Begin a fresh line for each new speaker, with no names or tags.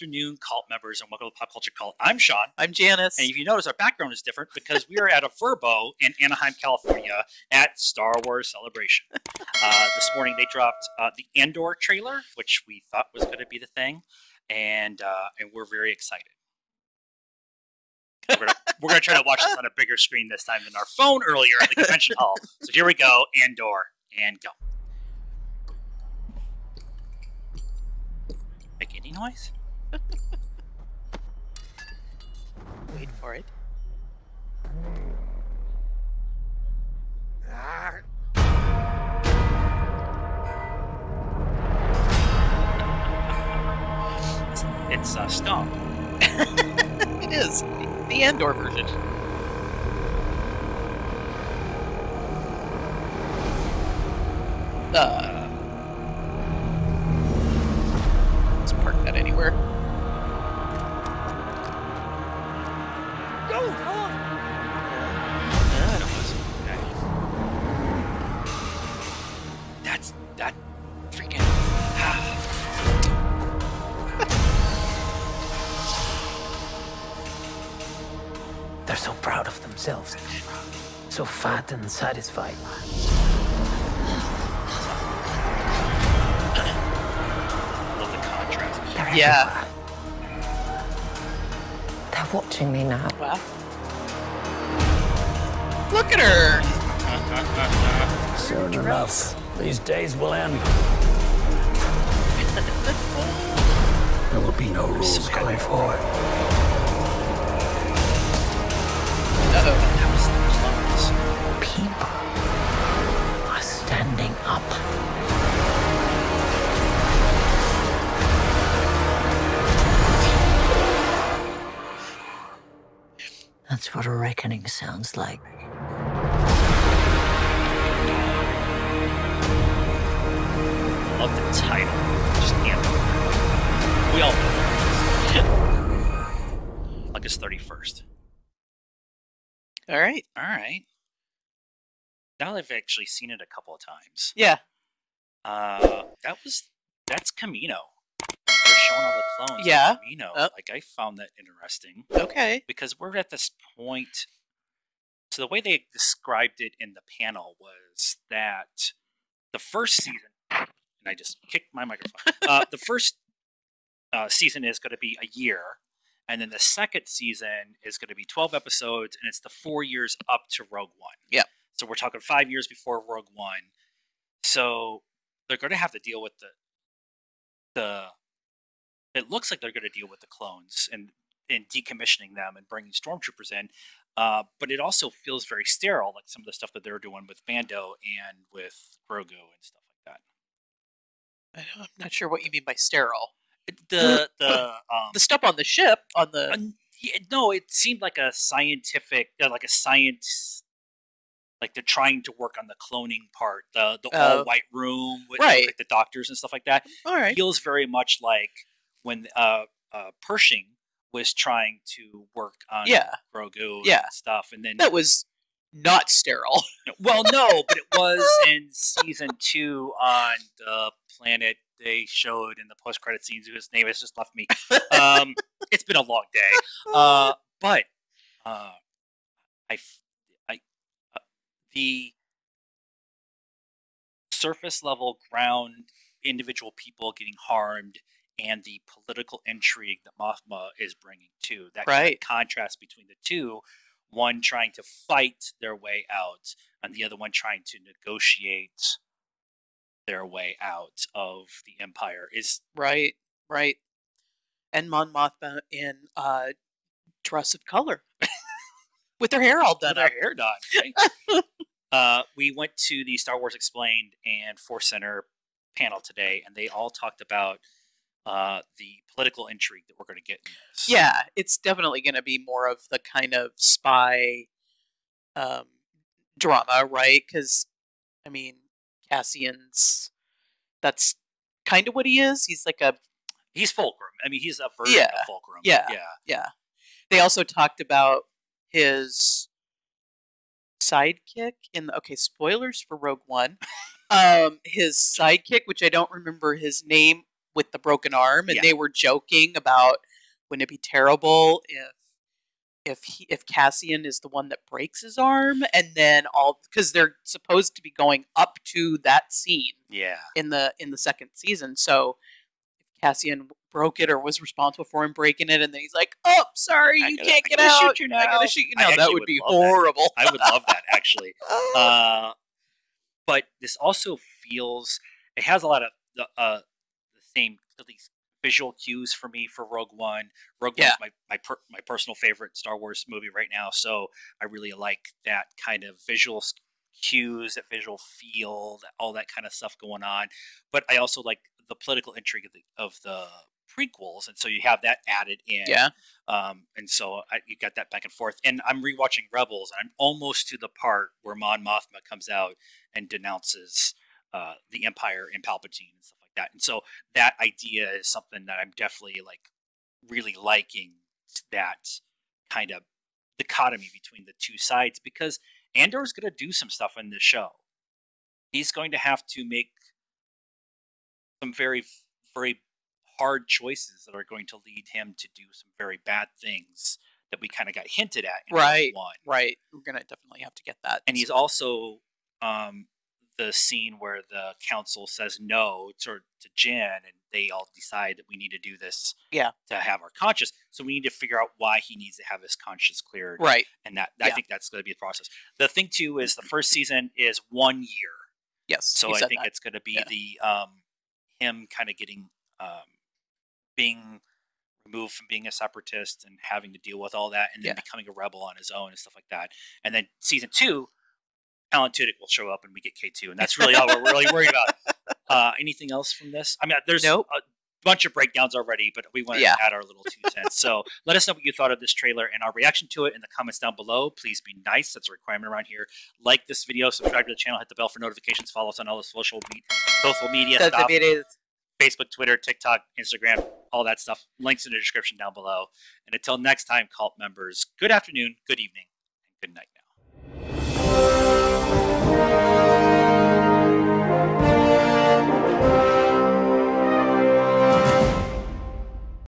afternoon, cult members, and welcome to Pop Culture Cult. I'm Sean.
I'm Janice.
And if you notice, our background is different because we are at a Verbo in Anaheim, California at Star Wars Celebration. This morning they dropped the Andor trailer, which we thought was going to be the thing, and we're very excited. We're gonna try to watch this on a bigger screen this time than our phone earlier at the convention hall. So here we go, Andor, and go. Make any noise?
Wait for it.
It's Stomp.
It is. The Andor version. Let's park that anywhere.
Go! Come on! That's that freaking.
They're so proud of themselves, so fat and satisfied.
I love the contrast.
They're
Yeah.
everywhere. They're watching me now.
Wow. Look at her!
Soon enough, these days will end. There will be no rules going forward.
Uh-oh.
That was the clones.
People are standing up. That's what a reckoning sounds like.
Love the title. Just Andor. We all know. August 31st.
All right.
All right. Now I've actually seen it a couple of times.
Yeah.
That's Camino. They're showing all the clones.
Yeah.
Of Camino.
Oh.
Like I found that interesting
Okay.
because we're at this point. So the way they described it in the panel was that the first season, and I just kicked my microphone. The first season is going to be a year. And then the second season is going to be 12 episodes, and it's the 4 years up to Rogue One.
Yeah.
So we're talking 5 years before Rogue One. So they're going to have to deal with the. It looks like they're going to deal with the clones and decommissioning them and bringing stormtroopers in. But it also feels very sterile, like some of the stuff that they're doing with Mando and with Grogu and stuff like that.
I'm not sure what you mean by sterile.
The
stuff on the ship, on the...
no, it seemed like a scientific, like a science, like they're trying to work on the cloning part, the all white room with
right.
like the doctors and stuff like that.
All right.
Feels very much like when Pershing was trying to work on Grogu and stuff, and then
that was not sterile.
Well, no, but it was in season 2 on the planet. They showed in the post-credit scenes whose name has just left me. It's been a long day, but the surface level ground individual people getting harmed and the political intrigue that Mothma is bringing to that kind of contrast between the two. One trying to fight their way out, and the other one trying to negotiate their way out of the Empire is
right. And Mon Mothma in dress of color, with her hair all done.
With her hair done. Right? We went to the Star Wars Explained and Force Center panel today, and they all talked about the political intrigue that we're going to get in this.
Yeah, it's definitely going to be more of the kind of spy drama, right? Because, I mean, Cassian's, that's kind of what he is. He's like
he's Fulcrum. I mean, he's a version of Fulcrum.
Yeah. They also talked about his sidekick in the, spoilers for Rogue One. His sidekick, which I don't remember his name, with the broken arm, and
Yeah.
they were joking about wouldn't it be terrible if Cassian is the one that breaks his arm, and then because they're supposed to be going up to that scene
Yeah.
in the second season. So if Cassian broke it or was responsible for him breaking it, and then he's like, "Oh, sorry, you can't get out.
Shoot you now.
I gotta shoot you
I
now." That
actually
would be
love that.
horrible.
I would love that actually. But this also feels it has a lot of the same at least visual cues for me for Rogue One. Rogue
Yeah.
One's my personal favorite Star Wars movie right now, so I really like that kind of visual cues, that visual feel, all that kind of stuff going on. But I also like the political intrigue of the prequels, and so you have that added in.
Yeah.
And so you got that back and forth. And I'm rewatching Rebels, and I'm almost to the part where Mon Mothma comes out and denounces the Empire and Palpatine and stuff like that. And so that idea is something that I'm definitely like really liking, that kind of dichotomy between the two sides, because Andor's going to do some stuff in this show. He's going to have to make some very, very hard choices that are going to lead him to do some very bad things that we kind of got hinted at in
Right.
Rogue One.
Right. We're gonna definitely have to get that.
And he's also the scene where the council says no to Jin, and they all decide that we need to do this
Yeah.
to have our conscience. So we need to figure out why he needs to have his conscience cleared.
Right.
And I think that's going to be the process. The thing too is the first season is 1 year.
Yes.
So I think it's going to be the him kind of getting being removed from being a separatist and having to deal with all that, and then becoming a rebel on his own and stuff like that. And then season 2, Alan Tudyk will show up and we get K2, and that's really all we're really worried about. Anything else from this? I mean, there's a bunch of breakdowns already, but we want to add our little 2 cents. So let us know what you thought of this trailer and our reaction to it in the comments down below. Please be nice. That's a requirement around here. Like this video, subscribe to the channel, hit the bell for notifications, follow us on all the social media stuff. Facebook, Twitter, TikTok, Instagram, all that stuff. Links in the description down below. And until next time, cult members, good afternoon, good evening, and good night.